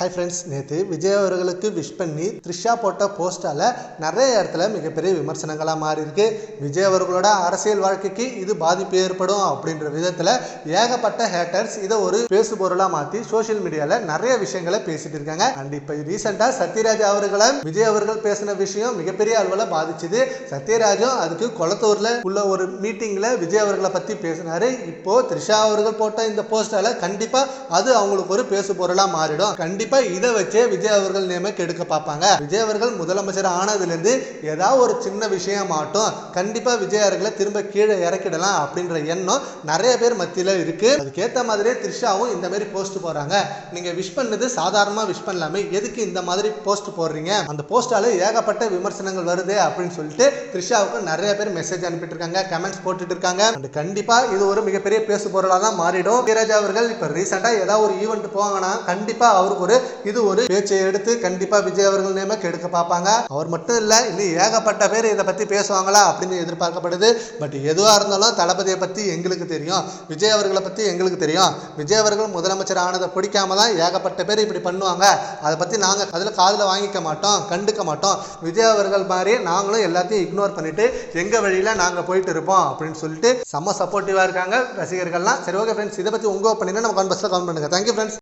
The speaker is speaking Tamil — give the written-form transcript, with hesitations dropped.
ஹாய் ஃப்ரெண்ட்ஸ், நேற்று விஜய் அவர்களுக்கு விஷ் பண்ணி த்ரிஷா போட்ட போஸ்டால் நிறைய இடத்துல மிகப்பெரிய விமர்சனங்களாக மாறி இருக்கு. விஜய் அவர்களோட அரசியல் வாழ்க்கைக்கு இது பாதிப்பு ஏற்படும் அப்படின்ற விதத்தில் ஏகப்பட்ட ஹேட்டர்ஸ் இதை ஒரு பேசு பொருளாக மாற்றி சோஷியல் மீடியாவில் நிறைய விஷயங்களை பேசிட்டு இருக்காங்க. அண்ட் இப்போ ரீசெண்டாக சத்யராஜ் அவர்களை விஜய் அவர்கள் பேசின விஷயம் மிகப்பெரிய அளவில் பாதிச்சுது. சத்யராஜும் அதுக்கு கொளத்தூரில் உள்ள ஒரு மீட்டிங்கில் விஜய் அவர்களை பற்றி பேசினாரு. இப்போ த்ரிஷா அவர்கள் போட்ட இந்த போஸ்டால் கண்டிப்பாக அது அவங்களுக்கு ஒரு பேசு பொருளாக மாறிடும். இதை வச்சே விஜய் அவர்கள் நேம கெடுக்க பார்ப்பாங்க. விஜய் அவர்கள் முதலமைச்சர் ஆனதுலேருந்து ஏதாவது ஒரு சின்ன விஷயம் ஆட்டும் கண்டிப்பா விஜய் அவர்களை திரும்ப கீழே இறக்கிடலாம் அப்படின்ற எண்ணம் நிறைய பேர் மத்தியில இருக்கு. அதுக்கேற்ற மாதிரியே த்ரிஷாவும் இந்த மாதிரி போஸ்ட் போறாங்க. நீங்க விஷ் பண்ணது சாதாரணமா விஷ் பண்ணலாமே, எதுக்கு இந்த மாதிரி போஸ்ட் போடுறீங்க? அந்த போஸ்டால ஏகப்பட்ட விமர்சனங்கள் வருது அப்படின்னு சொல்லிட்டு த்ரிஷாவுக்கு நிறைய பேர் மெசேஜ் அனுப்பிட்டு இருக்காங்க, கமெண்ட்ஸ் போட்டுட்டு இருக்காங்க. கண்டிப்பா இது ஒரு மிகப்பெரிய பேசு பொருளாக தான் மாறிடும். சத்யராஜ் அவர்கள் இப்ப ரீசெண்டா ஏதாவது ஒரு ஈவெண்ட் போவாங்கன்னா கண்டிப்பா அவருக்கு இது ஒரு பேச்சை எடுத்து கண்டிப்பா விஜய் அவர்கள் நேம கெடுக்க பார்ப்பாங்க. அவர் மட்டும் இல்ல, இன்னும் ஏகப்பட்ட பேர் இதை பத்தி பேசுவாங்களா அப்படின்னு எதிர்பார்க்கப்படுது. பட் எதுவா இருந்தாலும் தளபதியை பத்தி எங்களுக்கு தெரியும், விஜய் அவர்களை பத்தி எங்களுக்கு தெரியும். விஜய் அவர்கள் முதலமைச்சர் ஆனதை பிடிக்காம தான் ஏகப்பட்ட பேர் இப்படி பண்ணுவாங்க. அதை பத்தி நாங்க அதுல காதுல வாங்கிக்க மாட்டோம், கண்டுக்க மாட்டோம். விஜய் அவர்கள் மாதிரி நாங்களும் எல்லாத்தையும் இக்னோர் பண்ணிட்டு எங்க வழியில நாங்க போயிட்டு இருப்போம் அப்படின்னு சொல்லிட்டு செம்ம சப்போர்ட்டிவா இருக்காங்க ரசிகர்கள்லாம். சரி, ஓகே ஃப்ரெண்ட்ஸ், இதை பத்தி உங்க ஒப்பீனியனை நம்ம கமெண்ட் பாக்ஸ்ல கமெண்ட் பண்ணுங்க. Thank you friends.